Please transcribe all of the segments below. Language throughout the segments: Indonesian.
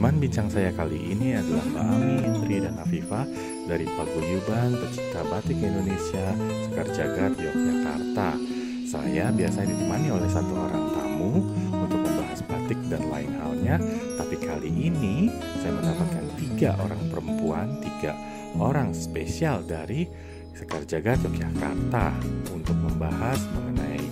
Teman bincang saya kali ini adalah Mbak Ami, Indri, dan Afifa dari Paguyuban Pecinta Batik Indonesia, Sekar Jagad, Yogyakarta. Saya biasa ditemani oleh satu orang tamu untuk membahas batik dan lain halnya, tapi kali ini saya mendapatkan 3 orang perempuan, 3 orang spesial dari Sekar Jagad, Yogyakarta untuk membahas mengenai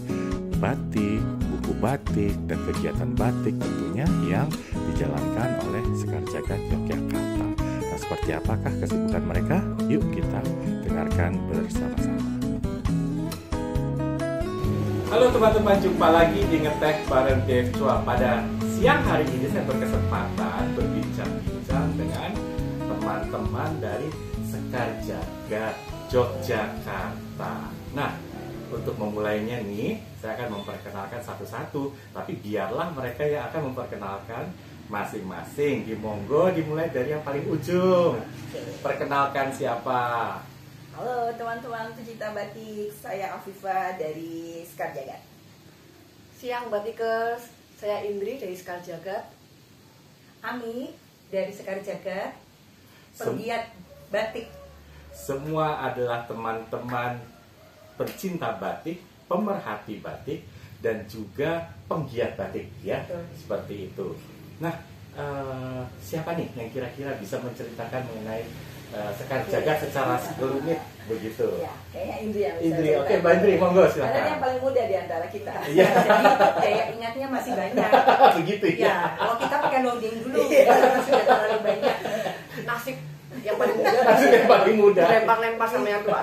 batik, buku batik, dan kegiatan batik tentunya yang dijalankan oleh Sekar Jagad Yogyakarta. Nah, seperti apakah kesibukan mereka? Yuk kita dengarkan bersama-sama. Halo teman-teman, jumpa lagi di Ngeteh bareng Dev Chua. Pada siang hari ini saya berkesempatan berbincang-bincang dengan teman-teman dari Sekar Jagad Yogyakarta. Nah, untuk memulainya nih, saya akan memperkenalkan satu-satu, tapi biarlah mereka yang akan memperkenalkan masing-masing. Monggo dimulai dari yang paling ujung. Perkenalkan siapa? Halo teman-teman pecinta batik, saya Afifa dari Sekar Jagad. Siang Batikers, saya Indri dari Sekar Jagad. Ami dari Sekar Jagad, penggiat batik. Semua adalah teman-teman pecinta batik, pemerhati batik, dan juga penggiat batik, ya. Betul. Seperti itu. Nah, siapa nih yang kira-kira bisa menceritakan mengenai Sekar Jagad secara sekelumit begitu? Ya, kayaknya Indri yang bisa. Indri, oke, Mbak Indri, monggo Karena dia yang silakan. paling muda di antara kita. Iya. Jadi daya ingatnya masih banyak. Begitu Ya, ya. kalau kita pakai loading dulu, karena sudah terlalu banyak. Nasib yang paling muda, Maksudnya yang paling muda. lempar-lempar sama yang tua.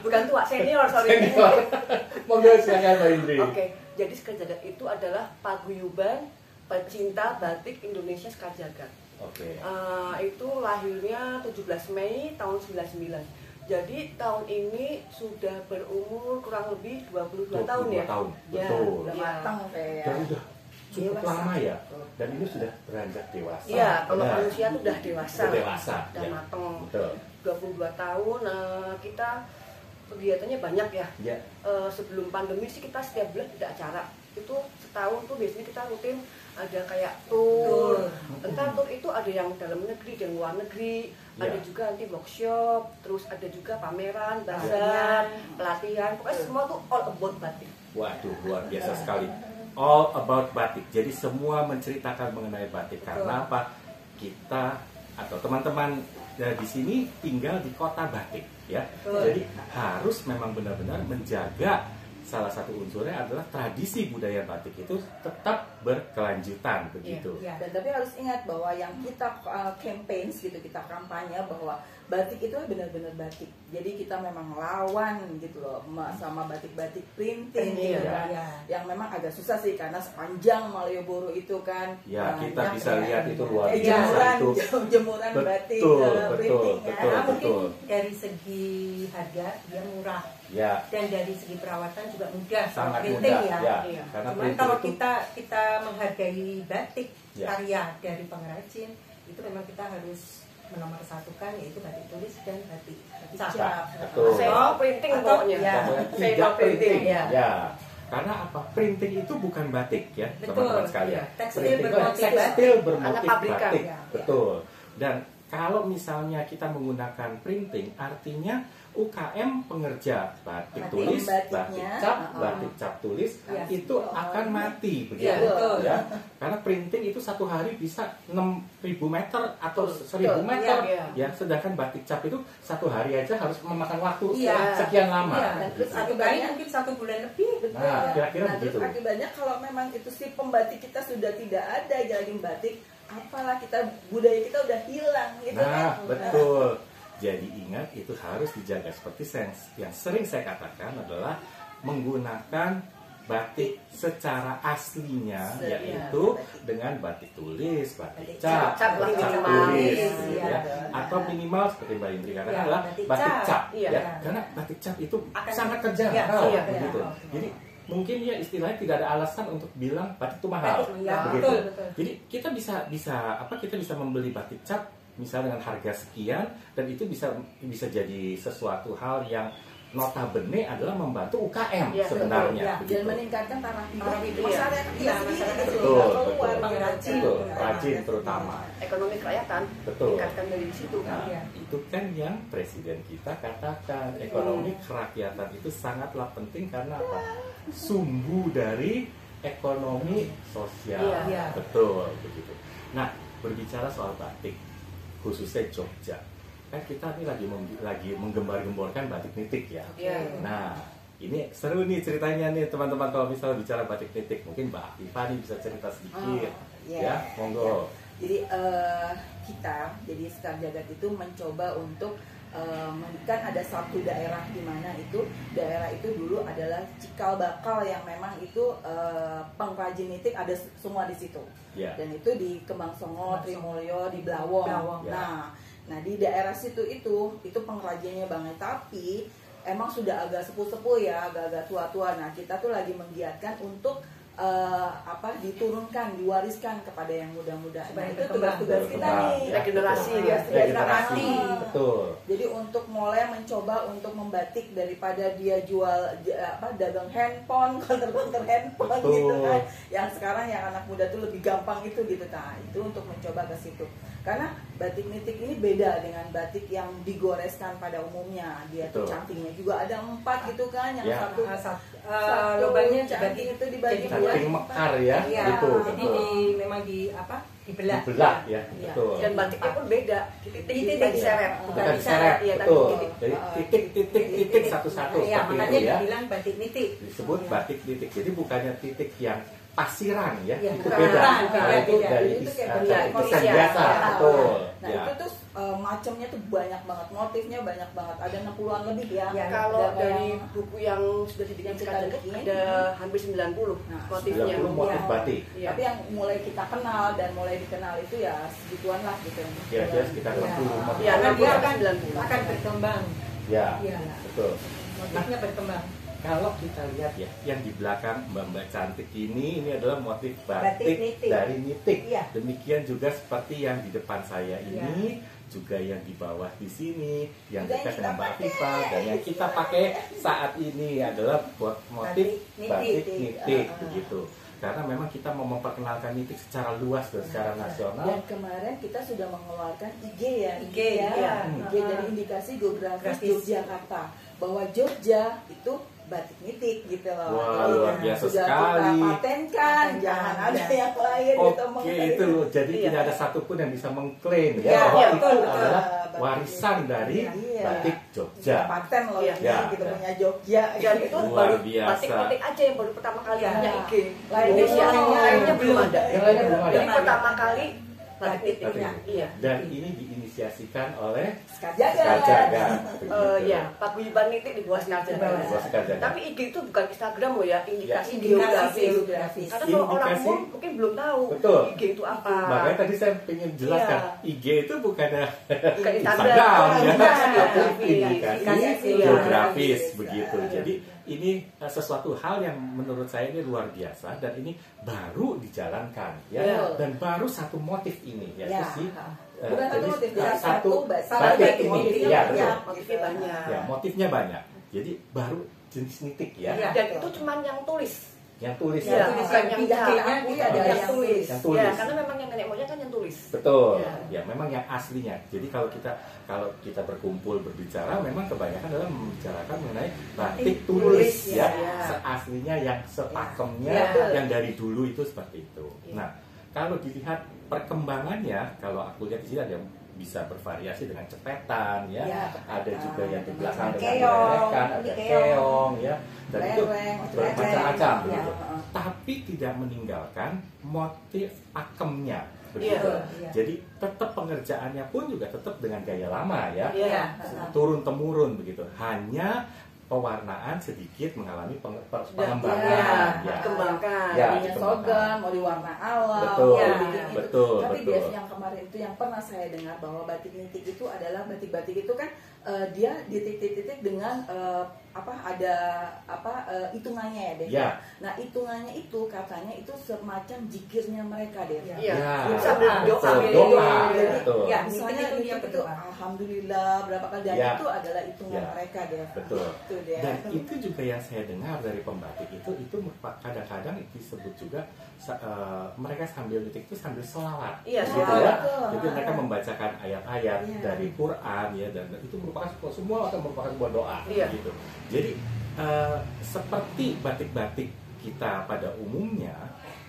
Bukan tua, senior, sorry. Senior. Monggo silakan Mbak Indri. Oke, jadi Sekar Jagad itu adalah paguyuban pecinta batik Indonesia Sekar Jagad. Oke. Itu lahirnya 17 Mei tahun 99. Jadi tahun ini sudah berumur kurang lebih 22 tahun ya. 22 tahun, Ya, betul. Udah ya. matang kayak. Dan udah cukup Dewasa. lama ya. Dan ini sudah beranjak dewasa. Iya, kalau Benar. manusia itu udah dewasa. Udah dewasa, Udah ya. mateng. Betul. 22 tahun, kita kegiatannya banyak ya. Ya. Sebelum pandemi sih kita setiap bulan ada acara. Itu setahun tuh biasanya kita rutin ada kayak tour. Entah tour itu ada yang dalam negeri dan luar negeri, Ya. ada juga nanti workshop, terus ada juga pameran, bazar, pelatihan. Pokoknya semua tuh all about batik. Waduh, luar biasa sekali. All about batik. Jadi semua menceritakan mengenai batik. Karena apa? Kita atau teman-teman di sini tinggal di kota batik, ya. Jadi harus memang benar-benar menjaga. Salah satu unsurnya adalah tradisi budaya batik itu tetap berkelanjutan begitu. Ya. Dan tapi harus ingat bahwa yang kita campaign gitu, kita kampanye bahwa batik itu benar-benar batik. Jadi kita memang lawan gitu loh sama batik-batik printing Iya. gitu kan. Ya. Yang memang agak susah sih karena sepanjang Malioboro itu kan. Ya, kita banyak bisa ya. lihat itu luar Kayak biasa itu. jemuran batik Betul, printing betul, ya. betul. Karena mungkin dari segi harga dia murah Ya, dan dari segi perawatan juga mudah. sangat Printing mudah. ya. Ya, Iya. karena Cuman printing kalau itu kita menghargai batik Ya. karya dari pengrajin, itu memang kita harus menomorsatukan yaitu batik tulis dan batik cap. Cap. Betul. Say no printing Atau- pokoknya. ya. Pokoknya Say tidak no printing. printing. Ya. Ya. Karena apa? Printing itu bukan batik ya, Betul, teman-teman sekalian. ya. Tekstil Printing itu bermotif tekstil batik. bermotif Hanya pabrikan, batik. ya. Betul. Dan kalau misalnya kita menggunakan printing, artinya UKM pengerja batik Batik tulis, batiknya, batik cap, batik cap tulis Ya. itu akan mati begitu. Ya, betul. Ya. Karena printing itu satu hari bisa 6.000 meter atau Betul, 1.000 betul. meter. Iya, Ya, sedangkan batik cap itu satu hari aja harus memakan waktu Iya. sekian lama. Iya, Dan terus satu kali mungkin 1 bulan lebih. Betul. Nah, kira-kira Nah, terus begitu. akibatnya kalau memang itu si pembatik kita sudah tidak ada lagi batik, apalah kita budaya kita udah hilang gitu Nah, kan. betul. Jadi ingat itu harus dijaga seperti yang sering saya katakan adalah menggunakan batik secara aslinya, Iya, yaitu batik. dengan batik tulis, batik Batik cap, cap lah batik minimal. tulis, Iya, ya. betul. Atau minimal seperti Mbak Indri katakan Iya, adalah batik batik cap. cap, Iya. ya. Karena batik cap itu Akan- sangat terjangkau, Iya, begitu. iya. Jadi mungkin ya istilahnya tidak ada alasan untuk bilang batik itu mahal, Batik, ya, begitu. betul. Jadi kita bisa membeli batik cap misalnya dengan harga sekian, dan itu bisa jadi sesuatu hal yang notabene adalah membantu UKM Ya, sebenarnya. dan begitu. meningkatkan taraf hidup Taraf hidup, masyarakat ya. kita Iya, sendiri masyarakat gitu betul, loh, betul. keluar Pengrajin. Betul, Iya. rajin terutama. Ekonomi kerakyatan Betul. tingkatkan dari situ kan. Nah, Iya. itu kan yang presiden kita katakan, ekonomi kerakyatan itu sangatlah penting karena apa? Sumbu dari ekonomi sosial. Iya. Betul, begitu. Nah, berbicara soal batik, khususnya Jogja, kan kita ini lagi menggembar-gemborkan batik nitik ya. Iya. Nah, ini seru nih ceritanya nih teman-teman kalau misalnya bicara batik nitik, mungkin Mbak Afifa nih bisa cerita sedikit, iya. ya, monggo. Jadi kita, jadi Sekar Jagad itu mencoba untuk kan ada satu daerah di mana itu daerah itu dulu adalah cikal bakal yang memang itu pengrajin nitik ada semua di situ. Ya. Dan itu di Kembang Songo, Trimulyo, di Blawong. Blawong, ya. Nah di daerah situ itu pengrajinnya banget, tapi emang sudah agak sepuh-sepuh ya, agak-agak tua-tua. Nah kita tuh lagi menggiatkan untuk diturunkan, diwariskan kepada yang muda-muda. Nah, Supaya itu berkembang. tugas-tugas kita nih. Regenerasi, Tugas ya. Regenerasi, kita. betul. Jadi untuk mulai mencoba untuk membatik daripada dia jual dagang handphone, konter-konter handphone Betul. gitu kan. Yang sekarang yang anak muda tuh lebih gampang itu gitu. Nah, itu untuk mencoba ke situ. Karena batik nitik ini beda dengan batik yang digoreskan pada umumnya. Dia tuh Betul. cantingnya juga ada 4 gitu kan, yang Ya. satu Lubangnya canting itu dibagi jadi dua. Canting mekar ya, Iya, gitu, jadi betul. memang dibelah. Dibelah ya, Iya. betul. Dan batiknya pun beda. Titik-titik diseret, Bukan diseret, Iya, tapi betul. titik. Jadi titik-titik satu-satu Iya, seperti makanya itu ya. dibilang batik nitik. Disebut Iya. batik titik. Jadi bukannya titik yang pasiran ya, Iya, itu bukan. beda. Bukan, Nah, itu beda. dari Itu kayak dari bentuk desain Indonesia. biasa, Ya. betul. Nah Ya. itu tuh macamnya tuh banyak banget, motifnya banyak banget, ada 60-an lebih ya. Ya, Kalau Ada dari yang- buku yang sudah dibikin yang kita sekarang bikin, ada hampir 90 Nah, motifnya. 90 motif Iya. batik. Iya. Tapi yang mulai kita kenal dan mulai dikenal itu ya segituan lah gitu. Kira-kira sekitar Iya. 60 motif. Iya, Karena dia 60 akan 90. akan berkembang. Ya, Iya, betul. motifnya berkembang. Kalau kita lihat ya, yang di belakang Mbak-mbak cantik ini adalah motif Batik batik nitik. dari nitik. Iya. Demikian juga seperti yang di depan saya ini, juga yang di bawah di sini, yang Juga yang dekat dengan kita Mbak Afifa, dan yang kita pakai saat ini adalah motif Batik batik nitik. nitik, begitu. Karena memang kita mau memperkenalkan nitik secara luas dan secara nasional. Dan kemarin kita sudah mengeluarkan IG ya, IG, ya. iya. IG dari indikasi geografis Grafis. Yogyakarta bahwa Jogja itu batik nitik gitu loh. Wah, Jadi, luar biasa sudah sekali. kita patenkan, jangan ada yang lain gitu Oke, mengklaim. itu jadi Iya. tidak ada satupun yang bisa mengklaim Iya, ya bahwa iya, itu betul, betul. adalah Batik warisan nitik. dari Iya. batik Jogja. Paten loh Iya. ini Ya. gitu punya Jogja. Dan itu Luar baru biasa. batik-batik aja yang baru pertama kali Iya. punya IG. Lainnya Indonesia belum. lainnya belum ada. Yang lainnya belum ada. Jadi pertama kali batik Batik nitik. nitik. Iya. Dan ini diinisiasikan oleh Sekar Jagad. Sekar Jagad. Ya, Paguyuban nitik di bawah Sekar Di bawah Jagad. Sekar Jagad. Tapi IG itu bukan Instagram loh ya, indikasi Indikasi geografis. geografis. Karena kalau orang Indikasi. umum mungkin belum tahu Betul. IG itu apa. Makanya tadi saya ingin jelaskan, Iya. IG itu bukannya Bukan Instagram Instagram, ya, bukan. tapi Iya. indikasi Iya. geografis Iya. begitu. Jadi ini sesuatu hal yang menurut saya ini luar biasa dan ini baru dijalankan ya, Iya. dan baru satu motif ini yaitu Ya. si Bukan satu jadi motif, satu ya, satu batik batik ini, motifnya ya, banyak. betul. Motifnya banyak. Ya, motifnya banyak. Jadi baru jenis nitik ya, Iya. Dan itu cuma yang tulis. yang tulis Iya, ya. tulis bukan yang yang kakinya cara. itu Iya, ada yang yang tulis. Yang tulis. Ya, karena memang yang nenek moyang kan yang tulis. Betul, Ya. ya memang yang aslinya. Jadi kalau kita berkumpul berbicara, memang kebanyakan adalah membicarakan mengenai batik tulis tulis, ya, ya. seaslinya yang sepakemnya, Ya. yang dari dulu itu seperti itu. Ya. Nah, kalau dilihat perkembangannya, kalau aku lihat di sini ada yang bisa bervariasi dengan cepetan ya, Ya, ada cepetan, juga yang di ada belakang macam dengan keong, lerekan, ada ini keong ya, dan itu Lereng, bermacam-macam lereng. begitu. Ya. Tapi tidak meninggalkan motif pakemnya begitu. Iya. Jadi tetap pengerjaannya pun juga tetap dengan gaya lama ya, Iya. turun temurun begitu. Hanya pewarnaan sedikit mengalami Ya, pengembangan ya. dikembangkan. Ya. Tadinya slogan, mau di warna alam, Betul, ya, betul, gitu. betul, Tapi betul. biasanya yang kemarin itu yang pernah saya dengar bahwa batik nitik itu adalah batik-batik itu kan dia titik-titik dengan hitungannya ya, Dev. Ya. Nah, hitungannya itu katanya itu semacam zikirnya mereka, Dev. Iya. Sambil doa. Jadi, Betul. Ya, misalnya itu dia itu berdoa. alhamdulillah berapa kali, dan Ya. itu adalah hitungan Ya. mereka, Dev. Betul. Gitu, Dev. Dan itu juga yang saya dengar dari pembatik itu kadang-kadang disebut juga mereka sambil detik itu sambil selawat, Iya, gitu selawat. ya. Jadi mereka membacakan ayat-ayat Iya. dari Quran ya, dan itu merupakan semua akan merupakan sebuah doa, Iya. gitu. Jadi seperti batik-batik kita pada umumnya,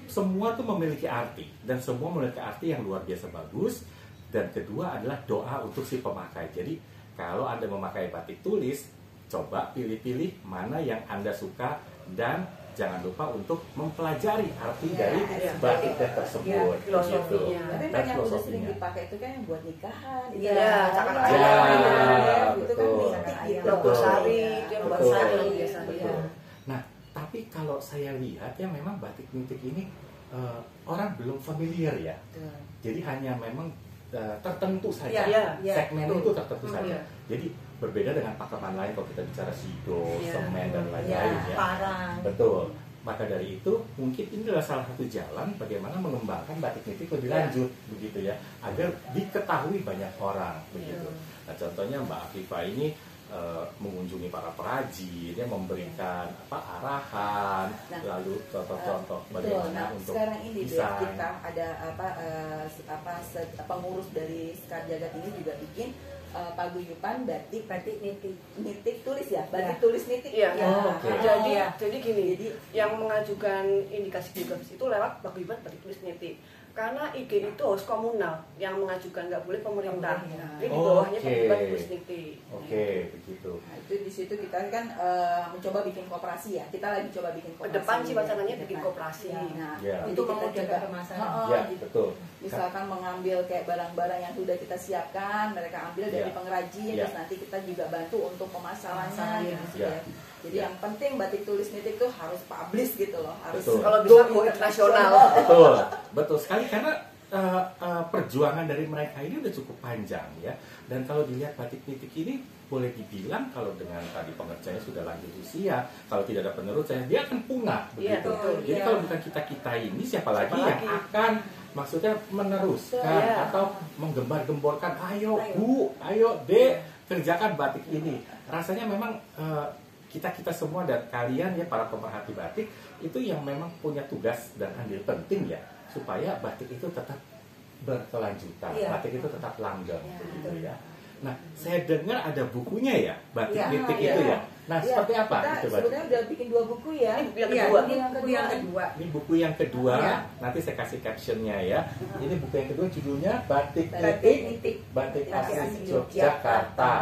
semua tuh memiliki arti dan semua memiliki arti yang luar biasa bagus. Dan kedua adalah doa untuk si pemakai. Jadi kalau Anda memakai batik tulis, coba pilih-pilih mana yang Anda suka dan jangan lupa untuk mempelajari arti dari iya. batiknya tersebut. Iya, filosofinya. Tapi Dan banyak udah sering filosofinya. dipakai itu kan yang buat nikahan, Iya, cakar ayam, ayam. itu kan Betul. mitik gitu. Logo sari, Iya. dia buat Betul. sari biasanya. Betul. Nah, tapi kalau saya lihat ya memang batik nitik ini orang belum familiar ya. Betul. Jadi hanya memang tertentu saja. Iya, iya. Segmen Betul. itu tertentu saja. Iya. Jadi berbeda dengan pakeman lain kalau kita bicara sido, Iya. semen dan Ya, lain-lain ya. parang. Betul. Maka dari itu mungkin ini adalah salah satu jalan bagaimana mengembangkan batik nitik lebih Ya. lanjut begitu ya, agar diketahui banyak orang begitu. Ya. Nah, contohnya Mbak Afifah ini mengunjungi para perajin, dia memberikan arahan, Nah, lalu contoh-contoh Betul. bagaimana Nah, untuk sekarang ini Dev, desain. kita ada pengurus dari Sekar Jagad ini juga bikin paguyuban batik Batik nitik. nitik tulis ya, batik Ya. tulis nitik. Iya. Ya. Oh, oke. Jadi gini, Jadi yang mengajukan indikasi geografis itu lewat paguyuban batik tulis nitik. Karena IG itu harus komunal, yang mengajukan nggak boleh pemerintah. Pemerintah. Jadi di bawahnya Oke. paguyuban tulis nitik. Oke, begitu. Nah, itu di situ kita kan mencoba bikin koperasi ya. Kita lagi coba bikin Ke koperasi. depan sih ya, wacananya ke bikin depan. koperasi. Nah, Ya. jadi Untuk kita memudahkan coba pemasaran. Ya, gitu. betul. Misalkan mengambil kayak barang-barang yang sudah kita siapkan, mereka ambil dari Ya. pengrajin, Ya. terus nanti kita juga bantu untuk pemasarannya Pemasaran, gitu ya. ya. Jadi Ya. yang penting batik tulis nitik tuh harus publish gitu loh, harus Betul. Kalau bisa go internasional. Betul, betul sekali karena perjuangan dari mereka ini udah cukup panjang ya. Dan kalau dilihat batik nitik ini boleh dibilang kalau dengan tadi pengerjanya sudah lanjut usia, kalau tidak ada penerusnya dia akan punah Iya, begitu. betul. Jadi Iya. kalau bukan kita ini siapa lagi Siapa yang lagi? akan maksudnya meneruskan Iya. atau menggembar-gemborkan, ayo Ayo. Bu, ayo Dek, kerjakan batik ini. Rasanya memang kita semua dan kalian ya para pemerhati batik itu yang memang punya tugas dan andil penting ya supaya batik itu tetap berkelanjutan, Iya. batik itu tetap langgeng Iya, begitu betul. ya. Nah, saya dengar ada bukunya ya, batik Iya, nitik iya. itu ya. Nah, Ya, seperti apa kita itu batik? sebenarnya udah bikin 2 buku ya. Ini buku yang Iya, kedua. ini buku yang kedua. Ini buku yang kedua, Iya. nanti saya kasih captionnya ya. Ini buku yang kedua judulnya Batik Batik Nitik, nitik. Batik Batik Asli Asli Yogyakarta.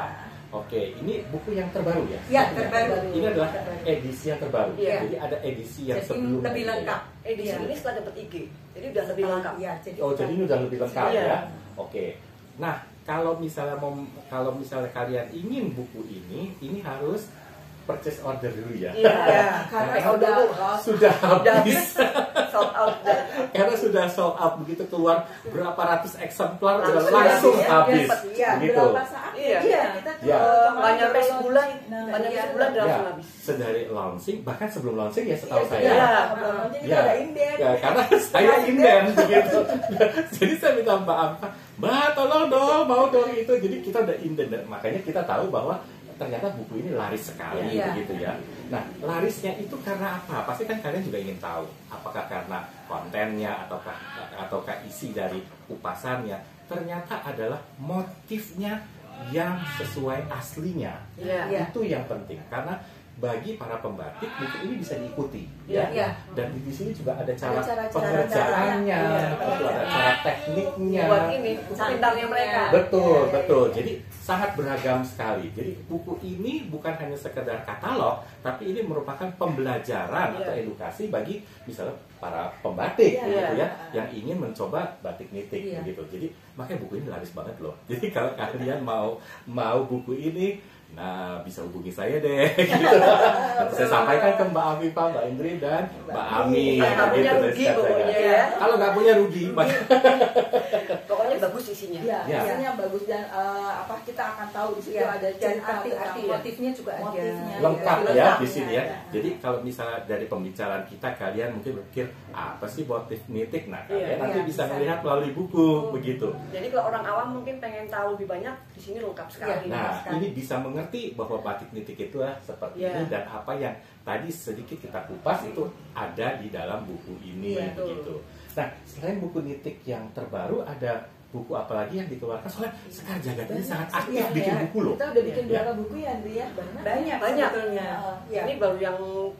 Oke, ini buku yang terbaru ya? Ya, terbaru. Ini adalah Terbaru. edisi yang terbaru. Iya. Jadi ada edisi yang Jadi sebelumnya. lebih gitu ya. lengkap. Edisi Iya. ini setelah dapat IG, jadi udah lebih lengkap. Iya, jadi Oh, jadi ini udah lebih lengkap Iya. ya. Oke. Nah, kalau misalnya kalian ingin buku ini harus purchase order dulu ya. Iya. Karena Karena udah Sudah Udah habis. habis, sold out dan Karena sudah sold out begitu keluar berapa ratus eksemplar udah Langsung langsung habis, ya. habis. Iya, Begitu. berapa saat? Iya. Kita tuh Iya. kemarin nggak nyampe baru sebulan, launching. Nah, nggak nyampe iya. sebulan udah Ya, langsung habis. sedari launching bahkan sebelum launching ya setahu Iya, saya. sudah. Iya. Sebelum launching kita Ya. udah inden. Ya, karena saya inden begitu. Jadi saya minta Mbak tolong dong, mau dong itu. Jadi kita udah inden, makanya kita tahu bahwa ternyata buku ini laris sekali Iya. begitu ya. Nah, larisnya itu karena apa? Pasti kan kalian juga ingin tahu. Apakah karena kontennya ataukah isi dari kupasannya? Ternyata adalah motifnya yang sesuai aslinya. Iya. Iya. Itu yang penting karena bagi para pembatik buku ini bisa diikuti Iya. Iya. dan di sini juga ada cara cara pengerjaannya, Iya. betul, ada cara tekniknya. Buat ini pintarnya mereka. Betul, Iya. betul. Jadi sangat beragam sekali. Jadi buku ini bukan hanya sekedar katalog, tapi ini merupakan pembelajaran Iya. atau edukasi bagi misalnya para pembatik Iya. gitu ya, yang ingin mencoba batik nitik Iya. begitu. Jadi makanya buku ini laris banget loh. Jadi kalau kalian mau buku ini, nah bisa hubungi saya deh gitu. Nanti saya sampaikan ke Mbak Afifah, Mbak Indri dan Mbak Ami. Nggak punya Gitu, rugi dari pokoknya saya. ya. Kalau nggak punya rugi, Pokoknya bagus isinya. Ya, Ya. isinya bagus dan kita akan tahu di situ Iya, ada dan cerita arti-arti tentang motifnya juga ada. motifnya. Lengkap Lengkap ya ya. di sini ya. Ada. Jadi kalau misalnya dari pembicaraan kita kalian mungkin berpikir apa sih motif nitik? Nah, kalian Iya, nanti iya, bisa bisa. melihat melalui buku begitu. Jadi kalau orang awam mungkin pengen tahu lebih banyak, di sini lengkap sekali. Nah, sekali. ini bisa mengerti bahwa batik nitik itu seperti Iya. ini dan apa yang tadi sedikit kita kupas itu ada di dalam buku ini Iya, betul. begitu. Nah, selain buku nitik yang terbaru ada buku apa lagi yang dikeluarkan? Soalnya Sekar Jagad ini sangat aktif Iya, bikin ya. buku loh. Kita udah bikin Ya. beberapa buku ya, Andri ya. Banyak sebetulnya. Ya. Ini baru yang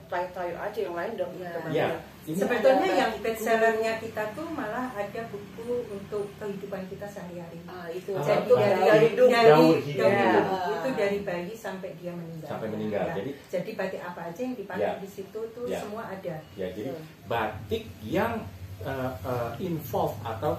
terakhir aja, yang lain udah Iya. udah Ya, banyak. ini Sebetulnya ada yang buku. bestsellernya kita tuh malah ada buku untuk kehidupan kita sehari-hari. Itu Ah, Jadi untuk dari- dari hidup. Daur hidup. daur hidup. Ya. Itu dari bayi sampai dia meninggal. Sampai meninggal. Ya. Jadi batik apa aja yang dipakai Ya. di situ tuh Ya. semua ada. ya jadi batik yang involve atau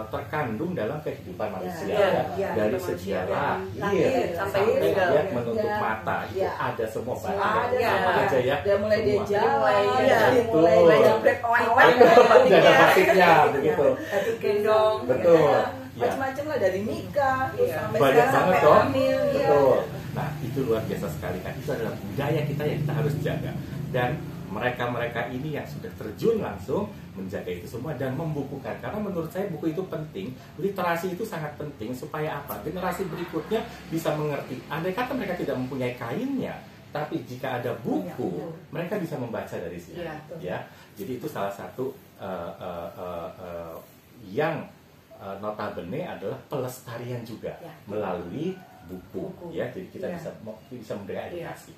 terkandung dalam kehidupan manusia ya, ya. dari manusia, sejarah lahir lahir sampai sampai meninggal. dia menutup Ya. mata itu Ya. ada semua Semua batik ada, yang sama ya. aja ya Dari mulai dia semua. jalan, Iya. dari mulai Betul. dia Jambret owek-owek, Udah ada batiknya. batiknya begitu Batik gendong. betul ya macam-macam lah dari nikah terus Iya. sampai banyak sekarang banget sampai dong hamil ya. betul nah itu luar biasa sekali kan itu adalah budaya kita yang kita harus jaga dan mereka ini yang sudah terjun langsung menjaga itu semua dan membukukan karena menurut saya buku itu penting literasi itu sangat penting supaya apa generasi berikutnya bisa mengerti andai kata mereka tidak mempunyai kainnya tapi jika ada buku mereka bisa membaca dari sini Iya, ya jadi itu salah satu yang notabene adalah pelestarian juga Ya. melalui buku ya jadi kita Ya. bisa memberikan edukasi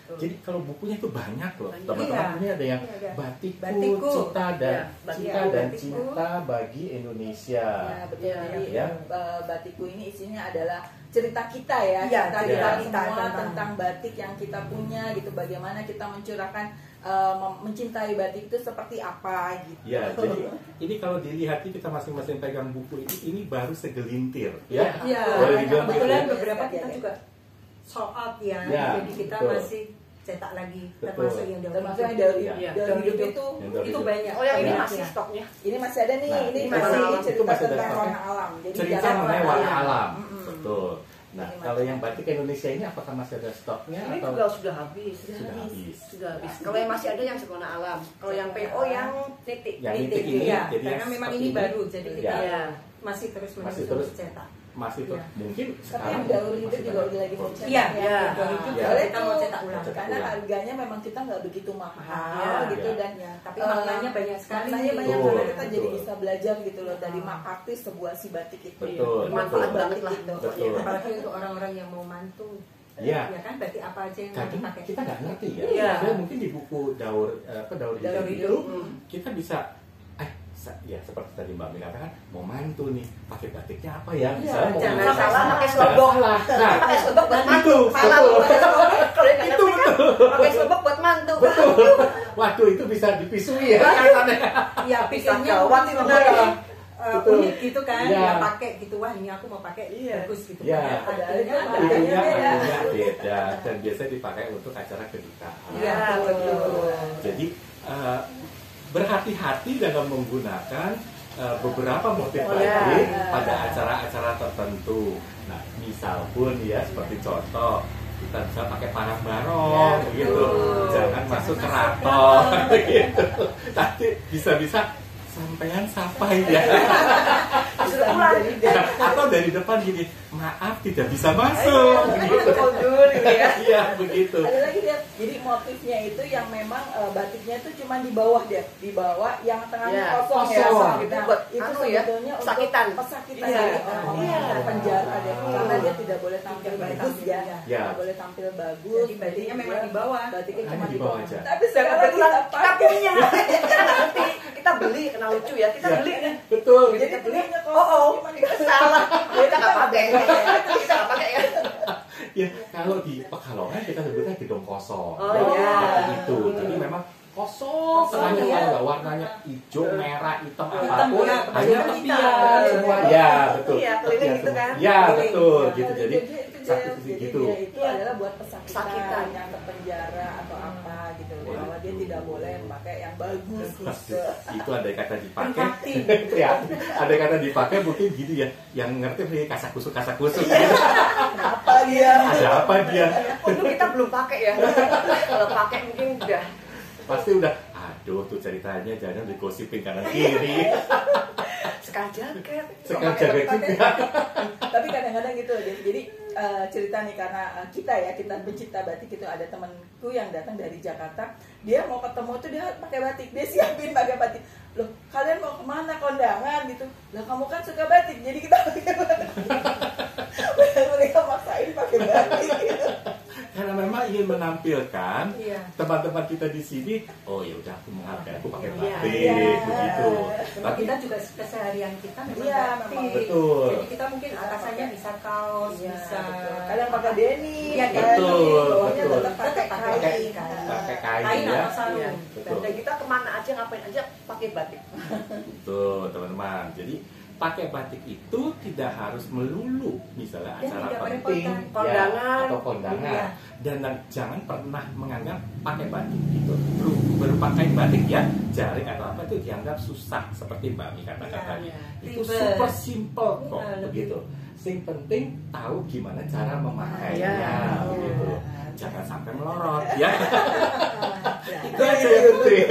Betul. jadi kalau bukunya itu banyak loh Banyak. teman-teman Iya. ini ada yang Iya, ada. batikku, Batikku. cinta dan Iya, cinta batikku. dan Batikku. cinta bagi Indonesia Ya, betul. Ya. Jadi Ya. batikku ini isinya adalah cerita kita ya, Iya, cerita cerita kita kita semua tentang- tentang batik yang kita punya gitu. Bagaimana kita mencurahkan mencintai batik itu seperti apa gitu. ya jadi ini kalau dilihat kita masing-masing pegang buku ini baru segelintir ya Iya, boleh dibilang kebetulan begitu. beberapa Ya, kita ya. juga sold out ya, Ya, jadi kita betul. masih cetak lagi Betul. termasuk yang Termasuk yang dari Iya. dari hidup itu Yang dari itu hidup. banyak. Oh yang ini banyak masih ya. stoknya. ini masih ada nih. Nah, Ini itu masih masih- itu cerita masih ada tentang stoknya. warna alam. Jadi cerita jangan mengenai warna warna alam. alam Mm-mm. betul nah Ini kalau macam- yang batik Indonesia ini apakah masih ada stoknya Ini atau juga sudah habis. sudah habis Sudah habis. Kalau yang masih ada yang warna alam. Kalau yang PO yang titik. Yang Titik, titik ini ya, jadi karena yang memang seperti ini baru, jadi Ya. kita Iya. masih terus Masih menerus terus. cetak. masih tuh Iya. mungkin Tapi sekarang yang daur itu masih juga banyak. udah lagi mau cetak Iya, ya. iya, daur itu Iya. Boleh kita tuh, mau cetak ulang. Cetak karena ulang. harganya memang kita nggak begitu mahal Iya. gitu Iya. dan Ya, tapi eh, maknanya banyak sekali. maknanya banyak Betul, karena kita jadi betul. bisa belajar gitu loh dari mak artis sebuah si batik itu. Betul, Bermanfaat betul. banget lah. Itu. Betul. Apalagi untuk orang-orang yang mau mantu. Iya. Ya kan, berarti apa aja yang mau Kadang dipakai. kita nggak ngerti ya. Iya. Saya mungkin di buku daur Daur hidup hidup. itu Hmm. kita bisa ya seperti tadi Mbak Mila katakan mau mantu nih pakai batiknya apa ya? Misalnya mau jangan mantu. salah pakai Jangan selobok. salah. Nah, Pakai selobok buat itu mantu. Salah. betul. Kalau yang nggak Itu ngerti kan, pakai selobok buat mantu. Betul. Waduh itu bisa dipisui ya. Katanya. Ya, pikirnya gawat mungkin itu sebenarnya, betul. Betul. unik gitu kan, Iya. ya pakai gitu, wah ini aku mau pakai Iya. bagus gitu. Iya. Artinya Ada Itunya beda. artinya beda dan biasanya dipakai untuk acara kedukaan. Iya, betul. Jadi berhati-hati dalam menggunakan beberapa motif Oh, batik ya. pada acara-acara tertentu. Nah, misal pun ya seperti contoh kita bisa pakai parang barong Ya, begitu. betul. Jangan masuk keraton begitu. Nanti bisa-bisa sampean sampai ya. Sudah pulang. Atau dari depan gini, maaf tidak bisa masuk. Begitu. Mundur gitu ya. Iya, begitu. Ada lagi dia, jadi motifnya itu yang memang batiknya itu cuma di bawah dia, di bawah yang tengahnya Ya, kosong kosong. ya. Itu Nah, buat itu anu ya, sebetulnya untuk pesakitan. pesakitan Iya. dari orang-orang Iya. yang di penjara dia, karena dia tidak boleh tampil Tidak boleh bagus tampil, ya, ya. Ya. tidak boleh tampil bagus. Jadi batiknya memang di bawah. Batiknya Hanya cuma di bawah aja. Tapi sekarang Kebetulan kita kita pakai. punya. Kita nggak ngerti. Kita beli, kenal lucu ya. Kita Ya. beli nih. Betul. Jadi punya Oh, kosong, cuma salah. Kita nggak pakai. Kita nggak pakai ya. Ya, kalau di Pekalongan kita sebutnya gedung kosong. Oh, Ya, iya. seperti itu. Jadi memang kosong, Kosong, tengahnya iya. kalau nggak warnanya hijau, merah, hitam, Hitam, apapun, ya, hanya hitam. tepian semua. Ya, betul. Iya, keliling Tepian gitu semua. kan. Ya, Keliling. betul. Ya. Gitu. Jadi jadi sakit dia gitu. itu Iya. adalah buat pesakitan Pesakitan. yang terpenjara atau apa gitu. gitu. Waduh. Bahwa dia tidak boleh memakai yang bagus gitu. Itu ada kata dipakai. Empati. Ya, ada kata dipakai mungkin gitu ya. Yang ngerti nih kasak kusuk gitu. Apa dia? Ada apa dia? Untung kita belum pakai ya. Kalau pakai mungkin udah. Pasti udah. Aduh, tuh ceritanya jangan digosipin kanan kiri. Sekali jaket. Sekarang jaga juga. Tapi kadang-kadang gitu. Jadi cerita nih karena kita pencipta batik itu ada temanku yang datang dari Jakarta. Dia mau ketemu tuh dia pakai batik. Dia siapin pakai batik. Loh, kalian mau kemana kondangan gitu? Lah kamu kan suka batik, jadi kita pakai batik. Mereka maksain pakai batik gitu. Karena memang ingin menampilkan Iya. teman-teman kita di sini, oh ya udah aku menghargai, aku pakai Iya. batik Iya. begitu. Memang Tapi kita juga keseharian kita memang Iya, batik. memang. Betul. Jadi kita mungkin atasannya bisa kaos, Iya, bisa betul. Kadang pakai denim, Iya, betul, bawahnya betul. tetap pakai Pakai kain. pakai kain kain ya. atau sarung. Iya. Betul. Dan kita kemana aja ngapain aja pakai batik. Betul, teman-teman. Jadi pakai batik itu tidak harus melulu misalnya Dan acara tidak penting merepotkan. ya, Kondangan. atau kondangan. Iya. Dan jangan pernah menganggap pakai batik itu baru pakai batik ya jaring atau apa itu dianggap susah seperti Mbak Mi katakan Iya, tadi. iya. Itu Ribet. super simple kok Iya, lebih. begitu. Sing penting tahu gimana cara memakainya Iya. begitu. Jangan sampai melorot ya. Ya. Itu aja yang penting.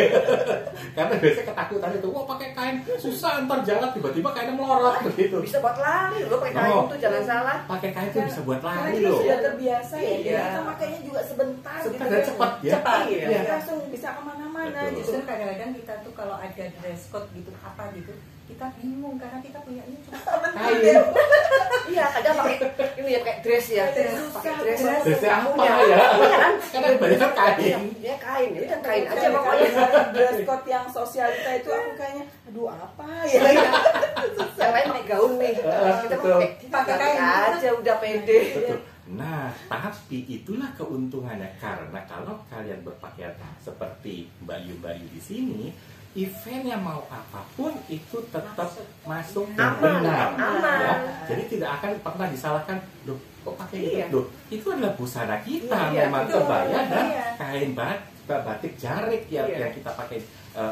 Karena biasanya ketakutan itu, wah pakai kain susah ntar jalan tiba-tiba kainnya melorot begitu. Bisa buat lari loh pakai kain Oh. itu jangan salah. Pakai kain itu bisa buat Karena lari kita loh. sudah terbiasa ya, jadi Iya. kita makainya juga sebentar Sebentar gitu dan cepat ya. Cepat, Iya. jadi langsung bisa kemana-mana Betul. gitu. Justru kadang-kadang kita tuh kalau ada dress code gitu apa gitu, kita bingung karena kita punya ini cuma Kain. Iya, kadang pakai ini ya kayak dress ya. Pakai dress. Dressnya apa Punya. ya? Punya kan? Karena banyak kan kain. Ya kain, ini kan kain aja Kalau pokoknya. dress code yang sosialita itu aku kayaknya, aduh apa ya? Yang lain pakai gaun nih. Kita betul. pakai kain kain. aja udah pede. Betul. Nah, tapi itulah keuntungannya karena kalau kalian berpakaian seperti Mbak Yu di sini, eventnya mau apapun itu tetap masuk dan Aman, benar. aman. Ya. Jadi tidak akan pernah disalahkan, loh kok pakai Iya. itu? Loh, itu adalah busana kita, Iya, memang betul. kebaya dan Iya. kain batik jarik yang kita pakai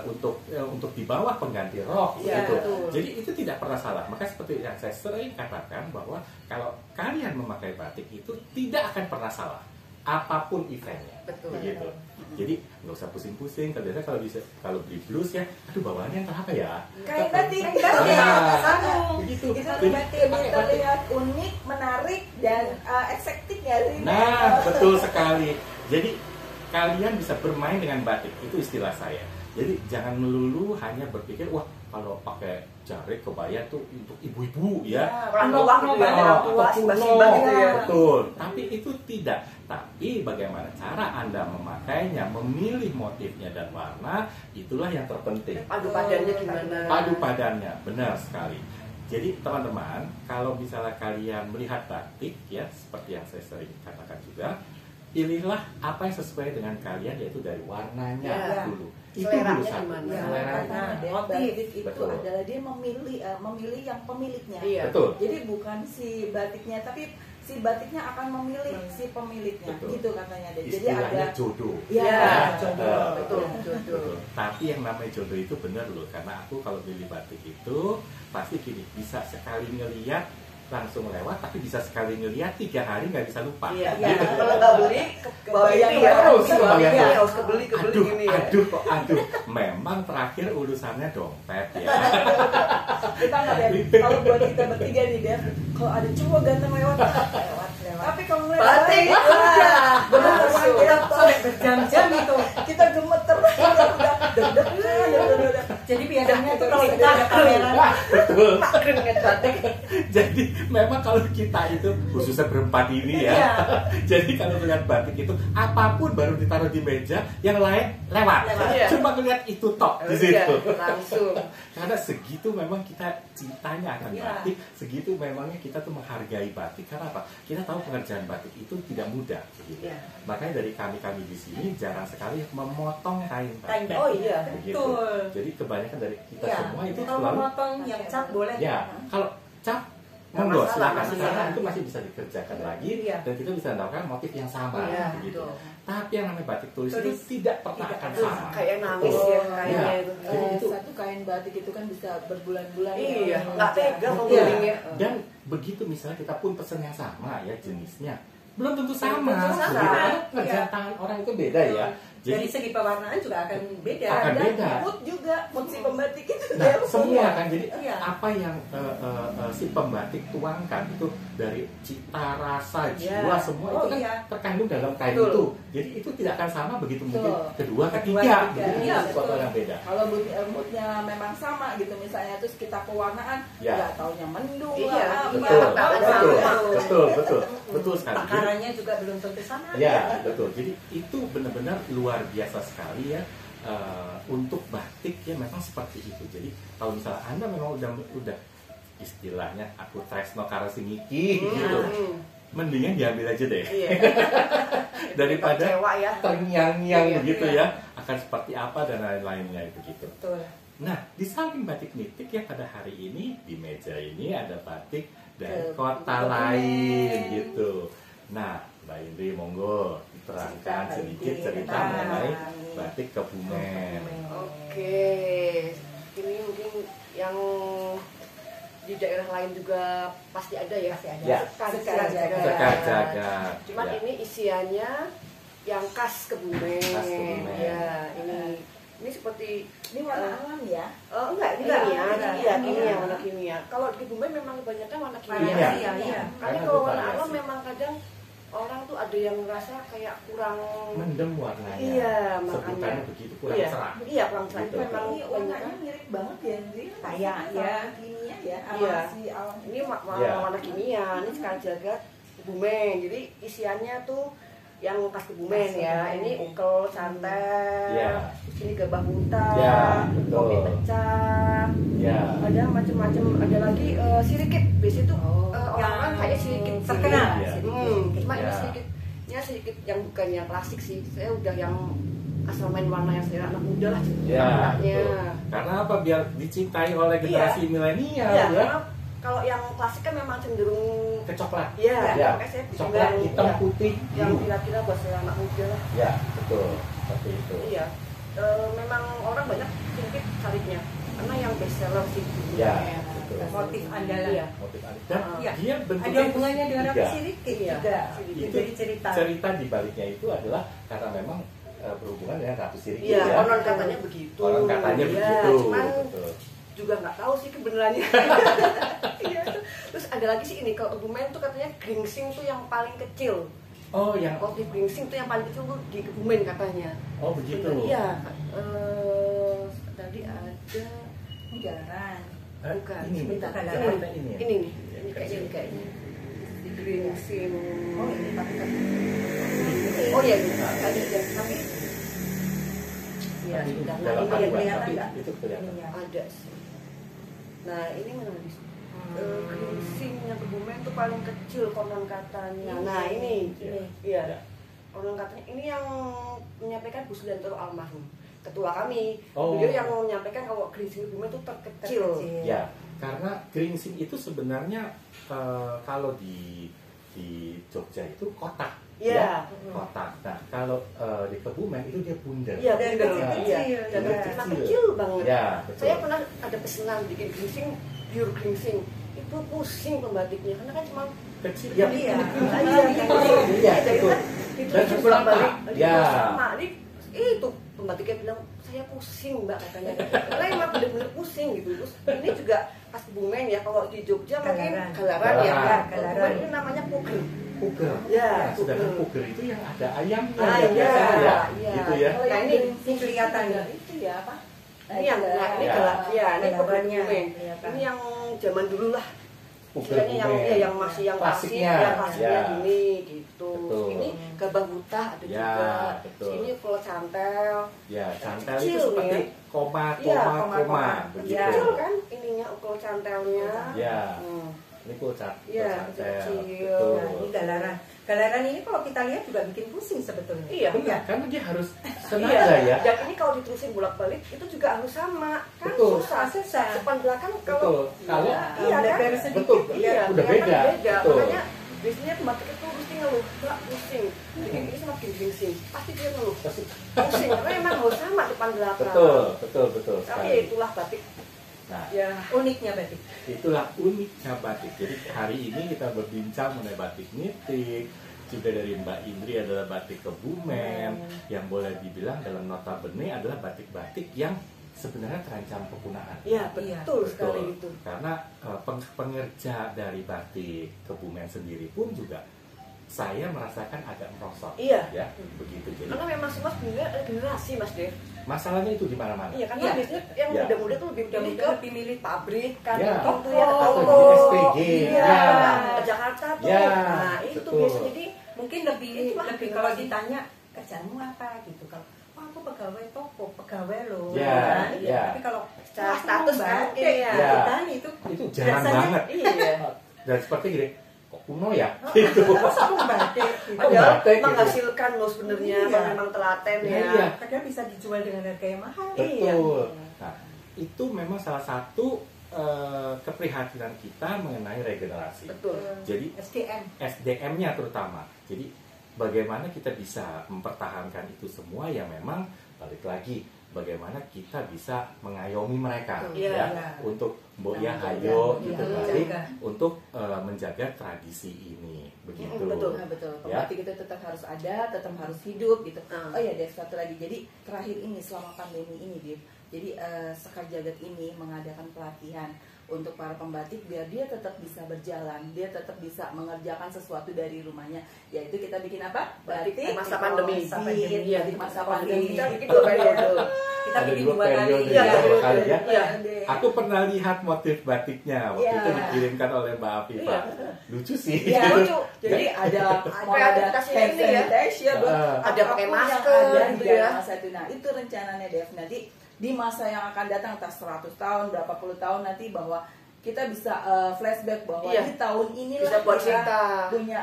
untuk di bawah pengganti rok Iya, gitu. betul. Jadi itu tidak pernah salah. Maka seperti yang saya sering katakan bahwa kalau kalian memakai batik itu tidak akan pernah salah apapun eventnya. Betul. Begitu. Jadi nggak usah pusing-pusing. Kalau beli blus ya, aduh bawaannya entah apa ya. Kain batik, Nah, sarung. begitu. itu Jadi, batik terlihat unik, menarik dan eksotik ya sih. Nah, betul sekali. Jadi kalian bisa bermain dengan batik, itu istilah saya. Jadi jangan melulu hanya berpikir wah kalau pakai jarik kebaya tuh untuk ibu-ibu ya. Orang tua gitu ya, orang tua simba-simba gitu ya. Betul. Tapi itu tidak. Tapi bagaimana cara Anda memakainya, memilih motifnya dan warna, itulah yang terpenting. Padu padannya gimana? Padu padannya, benar sekali. Jadi teman-teman, kalau misalnya kalian melihat batik ya, seperti yang saya sering katakan juga, pilihlah apa yang sesuai dengan kalian, yaitu dari warnanya Ya. dulu. Itu Seleranya dulu satu. gimana? Ya, Seleranya. karena Motif. batik itu Betul. adalah dia memilih yang pemiliknya. Iya. Betul. Jadi bukan si batiknya, tapi si batiknya akan memilih si pemiliknya, Betul. gitu katanya. Jadi Istilahnya ada jodoh. ya, Ya, jodoh. betul, Betul. jodoh. Tapi yang namanya jodoh itu benar loh, karena aku kalau beli batik itu pasti gini, bisa sekali ngeliat langsung lewat, tapi bisa sekali ngeliat 3 hari nggak bisa lupa. Iya, Gitu. kalau nggak beli, bawa Kebayang ini ya. terus, Bawa kebayang ini terus. harus kebeli Aduh, ini ya. memang terakhir urusannya dompet ya. Kita nggak lihat. Kalau buat kita bertiga nih Dev, kalau ada cowok ganteng lewat. Tapi kalau ngeliat Batik, wah, udah. bener Langsung. kita Sampai berjam-jam itu. kita gemeter udah deg-degan. Jadi biasanya tuh kalau kita ada pameran, Betul. Keringet batik. Jadi memang kalau kita itu khususnya berempat ini ya. Iya. Jadi kalau melihat batik itu apapun baru ditaruh di meja, yang lain lewat. Iya. Cuma ngelihat itu tok di Iya, situ. langsung. Karena segitu memang kita cintanya akan Iya. batik, segitu memangnya kita tuh menghargai batik. Karena apa? Kita tahu pengerjaan batik itu tidak mudah. Begitu. Iya. Makanya dari kami di sini jarang sekali memotong kain kain batik. Oh iya, Begitu. betul. Jadi kebanyakan dari kita Iya. semua itu Kalau selalu memotong yang cap boleh. ya, kalau cap Monggo masalah, silakan, masih karena bisa. itu masih bisa dikerjakan lagi Iya. dan kita bisa mendapatkan motif yang sama Iya, gitu. betul. Tapi yang namanya batik tulis itu Tulis tidak pernah tidak akan Itu sama. kayak nangis Betul. ya kayaknya Iya. itu. Jadi itu Satu kain batik itu kan bisa berbulan-bulan. Iya, ya. nggak tega Iya. menggulingnya. dan begitu misalnya kita pun pesen yang sama ya jenisnya, belum tentu sama. Belum tentu sama. Begitu, karena kerjaan Iya. tangan orang itu beda ya. Dari Jadi segi pewarnaan juga akan beda. Akan Dan beda. mood juga, mood si pembatik itu. nah, dia semua punya. kan jadi Iya. apa yang si pembatik tuangkan itu dari cita rasa Iya. jiwa semua Oh, itu kan iya. terkandung dalam kain Betul. itu. Jadi itu tidak akan sama begitu mungkin Betul. kedua, ketiga, ketiga. begitu Iya, itu sesuatu betul. yang beda. Kalau moodnya memang sama gitu misalnya, terus kita pewarnaan Ya. nggak taunya mendung Iya, lah apa. Betul, Iya, betul, sama. betul, betul sekali. Jadi, Takarannya juga belum tentu sama. ya, betul. Jadi itu benar-benar luar biasa sekali ya. Untuk batik ya memang seperti itu. Jadi kalau misalnya Anda memang udah istilahnya aku tresno karo singiki gitu, mendingan diambil aja deh. Iya. Daripada Kecewa ya. terngiang-ngiang Iya, begitu iya. ya, akan seperti apa dan lain-lainnya begitu. Betul. Nah, di samping batik nitik ya pada hari ini di meja ini ada batik dari Ke kota Kebumen. lain gitu. Nah, Mbak Indri monggo diterangkan Cerita sedikit batik. cerita Nah, mengenai batik Kebumen. Oke, ini mungkin yang di daerah lain juga pasti ada ya. Pasti ada. Ya. Sekar Jagat. Sekar Jagat. Cuman Ya. ini isiannya yang khas Kebumen. Khas Kebumen. Ya, ini seperti Ini warna alam ya. enggak, ini Iya, kimia, iya, kimia, iya. warna kimia. Kalau di Kebumen memang kebanyakan warna Warna kimia. Iya. iya, iya. Karena Karena kalau warna bervariasi. alam memang kadang orang tuh ada yang ngerasa kayak kurang. Mendem warnanya. Iya, Sebutannya makanya. begitu kurang Iya, cerah. iya kurang cerah. Gitu. Itu memang Ini warnanya mirip banget ya, Indri. Kayak, ya. Kimia ya, Iya. sama si alam. Ini Iya. warna kimia, ini Sekar Jagat Kebumen. Jadi isiannya tuh yang khas Kebumen Khas ya. Kebumen. Ini ukel, santet, Iya. ini gabah buta, Iya, betul. kopi pecah, Ya. ada macam-macam. Ada lagi sirikit. Biasanya tuh Oh, orang-orang yang kayak sirikit terkenal. Iya. Cuma ini Ya. sedikitnya sedikit yang bukan yang klasik sih. Saya udah yang asal main warna yang selera anak muda lah. Ya, Anaknya. betul. Karena apa? Biar dicintai oleh generasi milenial Iya, ya. karena kalau yang klasik kan memang cenderung Ke coklat. iya, Ya. makanya saya Coklat, bilang, hitam, iya, putih, yang biru. kira-kira buat selera anak muda lah. Ya, betul. Seperti itu. Iya. Memang orang banyak sedikit carinya karena yang best seller sih. Ya, Iya. betul. Motif andalan. Iya. Motif aneh. Dan Iya. dia bentuknya Ada hubungannya dengan tiga. roti sirikit Iya. juga. Itu Jadi cerita. cerita di baliknya itu adalah karena memang berhubungan dengan Ratu Sirikit Iya, ya. konon katanya begitu. Orang katanya Iya, begitu. Cuman Betul. juga nggak tahu sih kebenarannya. Iya. Terus ada lagi sih ini kalau Kebumen tuh katanya gringsing tuh yang paling kecil. Oh, yang Motif gringsing tuh yang paling kecil tuh di Kebumen katanya. oh begitu. Iya. Tadi ada Jarang. bukan. Ini Sebentar. bukan, ini, bukan. ini. Ini nih. Ini kayaknya. Di gringsing. Oh ini pakai Oh iya, tadi ya. Tapi Iya, Tapi sudah. dalam Nah, ini paduan, yang kelihatan tapi nggak? itu kelihatan. Ininya. ada sih. Nah ini mana nih? Hmm. Gringsing yang Kebumen tuh paling kecil konon katanya. Nah ini, Iya. iya. Ya. Konon katanya ini yang menyampaikan Bu Sudantoro almarhum, ketua kami. Oh. Beliau yang menyampaikan kalau gringsing Kebumen itu terkecil. Ya, karena gringsing itu sebenarnya kalau di Jogja itu kotak. Iya. Kotak. Nah, kalau di Kebumen itu dia bundar. Iya, Dan bener. kecil-kecil, Iya. Dan iya. cuma kecil banget. Ya, betul. Saya pernah ada pesanan bikin gringsing, pure gringsing. Itu pusing pembatiknya karena kan cuma kecil. Iya. Iya, Iya, betul. itu Dan terus bolak-balik. ya. Sama. Itu pembatiknya bilang saya pusing mbak katanya. Karena emang bener-bener pusing gitu. Terus ini juga pas Kebumen ya, kalau di Jogja mungkin Galaran. galaran ya. Galaran. Kalau Kebumen ini namanya puger. Puger. Ya, Nah, sedangkan puger. puger itu yang ada ayamnya. Ah, ya, iya, biasanya ya. iya. Gitu ya. Kalau Nah, yang ini gringsing kelihatan itu ya. itu ya apa? Ini yang Nah, ini Ya. galak. Ya, ini puger Galarannya, Kebumen. kelihatan. Ini yang zaman dulu lah. Puger Istilahnya yang Kebumen. ya, yang masih yang klasik, Klasiknya. yang klasiknya Ya. gini gitu. Betul. Ini gabah buta ada Ya, juga. betul. Ini full cantel. Ya, cantel Kecil itu seperti ya. koma, Iya, koma, koma-koma. koma, begitu. Kecil kan ininya ukur cantelnya. Ya. Hmm. Ini kucat. Iya, kecil. Betul. Nah, ini galaran. Galaran ini kalau kita lihat juga bikin pusing sebetulnya. Iya. Benar, karena dia harus senaga Iya, ya. dan ini kalau diterusin bolak-balik itu juga harus sama, kan Betul. susah. Depan belakang Betul. kalau Kalau iya kan? Lebar sedikit. betul, Iya, udah kan beda. Betul. Makanya biasanya pembatik itu mesti ngeluh, Mbak pusing. Ini semakin gingsing, pasti dia ngeluh. Pusing, karena emang harus sama depan belakang. Betul Tapi sekali. ya itulah batik. Nah, Ya, Uniknya batik. itulah uniknya batik. Jadi hari ini kita berbincang mengenai batik nitik. Juga dari Mbak Indri adalah batik Kebumen, yang boleh dibilang dalam notabene adalah batik-batik yang sebenarnya terancam kepunaan. iya betul sekali itu. Karena pengerja dari batik Kebumen sendiri pun juga saya merasakan agak merosot. Iya. Ya, begitu. Jadi Karena memang semua sebenarnya ada generasi Mas Dev. masalahnya itu di mana-mana. Iya, karena Iya. biasanya yang Iya. muda-muda tuh lebih Udah milih muda ke lebih milih pabrik kan Iya. gitu ya, Atau toko. di SPG. Iya. Ya. Ke Jakarta tuh. Ya, Nah, itu betul. biasanya jadi Mungkin lebih Itulah kalau generasi. ditanya kerjaanmu apa gitu. Kalau aku pegawai toko, pegawai loh. Ya, Nah, ya. Tapi kalau Secara aku status mau kan batik, mungkin ya. Ya. kan itu Itu jarang biasanya- banget. iya. Dan seperti gini, kok kuno ya? Gitu. Terus aku batik gitu. Padahal batik gitu. menghasilkan loh sebenarnya Iya. kalau memang telaten ya. Iya. Kadang bisa dijual dengan harga yang mahal. Iya. Betul. Nah, itu memang salah satu keprihatinan kita mengenai regenerasi. Betul. Jadi SDM. SDM-nya terutama. Jadi bagaimana kita bisa mempertahankan itu semua yang memang balik lagi bagaimana kita bisa mengayomi mereka Iya, ya iya. untuk mbok ya Menjaga, hayo iya, gitu menjaga. balik untuk menjaga tradisi ini begitu. Betul. Nah, betul. Ya. Pembatik itu tetap harus ada, tetap harus hidup gitu. Hmm. Oh ya, Dev, satu lagi. Jadi terakhir ini selama pandemi ini, Dev. Jadi Sekar Jagad ini mengadakan pelatihan untuk para pembatik biar dia tetap bisa berjalan, dia tetap bisa mengerjakan sesuatu dari rumahnya. Yaitu kita bikin apa? Batik Masa pandemi. masa pandemi. Iya, Batik masa pandemi. Kita bikin dua periode. Kita Ada bikin dua dua kali. periode, Iya, dua kali ya. Iya. Aku pernah lihat motif batiknya waktu Iya. itu dikirimkan oleh Mbak Afifah. Lucu sih. Iya, gitu. lucu. Jadi ada mau ada Kreativitasnya hand ini ya. sanitizer, Ada pakai apapun yang masker ada gitu di ya. masa itu. Nah, itu rencananya Dev. Nanti di masa yang akan datang, entah 100 tahun, berapa puluh tahun nanti, bahwa kita bisa flashback bahwa Iya. di tahun inilah Bisa buat kita cerita. punya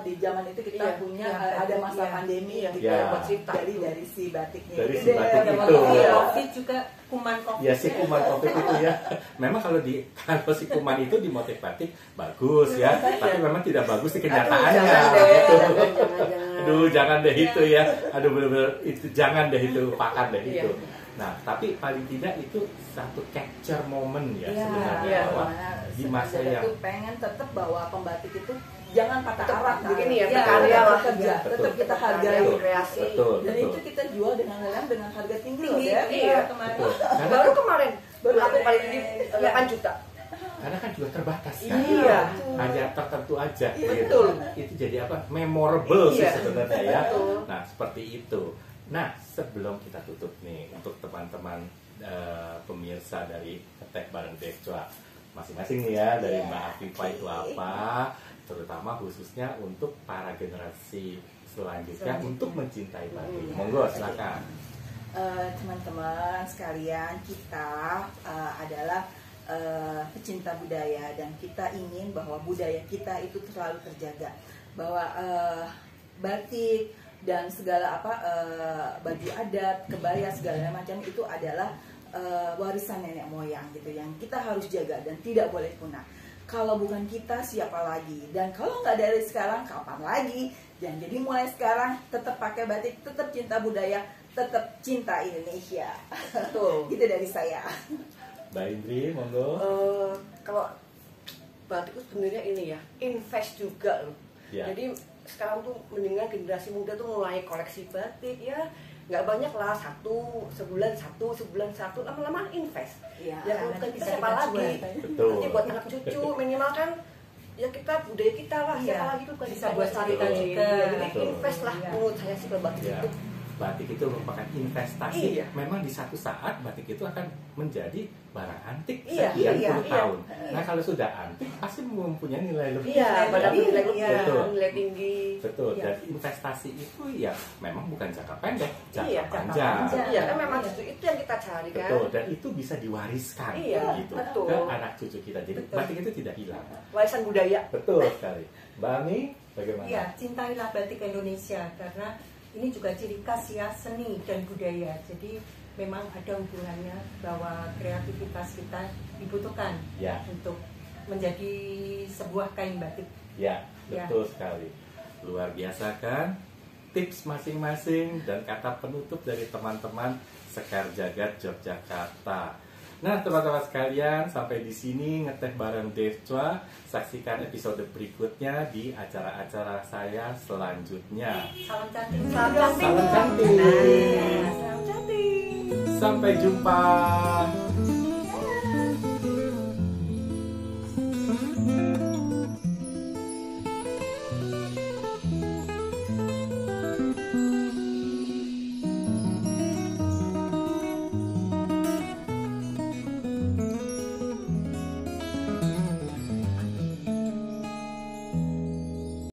di zaman itu kita Iya. punya Iya, ada masa iya. pandemi Iya. gitu Iya. buat cerita dari si batiknya. Dari Itu si deh, batik ada itu. banget. Iya, Iya. COVID juga kuman COVID. Ya si kuman covid itu ya. Memang kalau si kuman itu di motif batik bagus ya, tapi memang tidak bagus di kenyataannya. Jangan deh, gitu. jangan. Aduh, jangan deh itu ya. Aduh, bener-bener itu jangan deh itu, lupakan deh Iya. itu. Nah, tapi paling tidak itu satu capture moment ya Iya, sebenarnya Iya. bahwa dimana di masa Sekar Jagad yang tuh pengen tetap bahwa pembatik itu jangan patah Tetap arah begini ya, Iya, berkarya tetap lah. kerja, Betul. tetap kita Berkarya, hargai. berkreasi. betul, Dan betul. itu kita jual dengan harga tinggi loh, Tinggi. Dev. Iya, kemarin. Betul. Karena, Baru kemarin Baru aku kemarin. paling di 8 juta. karena kan juga terbatas kan. Iya. Hanya tertentu aja Iya, gitu. betul. Itu jadi apa? Memorable sih Iya. sebenarnya ya. Betul. Nah, seperti itu. Nah, sebelum kita tutup nih untuk teman-teman pemirsa dari Ketek Bareng Dev Chua masing-masing nih ya, dari Iya. Mbak Afifah itu apa, terutama khususnya untuk para generasi selanjutnya untuk mencintai batik. Iya. Monggo silakan. Teman-teman sekalian, kita adalah pecinta budaya dan kita ingin bahwa budaya kita itu selalu terjaga, bahwa batik dan segala baju adat, kebaya segala macam itu adalah warisan nenek moyang gitu yang kita harus jaga dan tidak boleh punah. Kalau bukan kita siapa lagi? Dan kalau nggak dari sekarang kapan lagi? Dan jadi mulai sekarang tetap pakai batik, tetap cinta budaya, tetap cinta Indonesia. Betul. Gitu dari saya. Mbak Indri, monggo. Kalau batik itu sebenarnya ini ya, invest juga loh. Ya. Jadi sekarang tuh mendingan generasi muda tuh mulai koleksi batik ya, nggak banyak lah, sebulan satu, lama-lama invest. Iya. Ya kalau nanti kita bisa siapa kita lagi? jual. Betul. Nanti buat anak cucu minimal kan ya kita budaya kita lah, Iya. siapa lagi tuh Bisa buat cerita juga. Jadi Betul. invest lah Iya. menurut saya sih kalau batik Iya. itu batik itu merupakan investasi. Iya. Memang di satu saat batik itu akan menjadi barang antik Iya, sekian iya, puluh iya. tahun. Nah kalau sudah antik pasti mempunyai nilai lebih. Iya, pada Iya, nilai iya. Betul. nilai tinggi. Betul. Iya. Dan investasi itu ya memang bukan jangka pendek, jangka Iya, jangka panjang. panjang. Iya, kan memang Iya. justru itu yang kita cari kan. Betul. Dan itu bisa diwariskan Iya, gitu betul. ke anak cucu kita. Jadi Betul. batik itu tidak hilang. Warisan budaya. Betul sekali. Mbak Ami, bagaimana? Iya, cintailah batik Indonesia karena ini juga ciri khas ya seni dan budaya. Jadi memang ada hubungannya bahwa kreativitas kita dibutuhkan Ya. untuk menjadi sebuah kain batik. Ya, Ya. betul sekali. Luar biasa kan? Tips masing-masing dan kata penutup dari teman-teman Sekar Jagad Yogyakarta. Nah, teman-teman sekalian, sampai di sini ngeteh bareng Dev Chua. Saksikan episode berikutnya di acara-acara saya selanjutnya. Salam cantik. Salam cantik. Salam cantik. Nah, salam cantik. Sampai jumpa.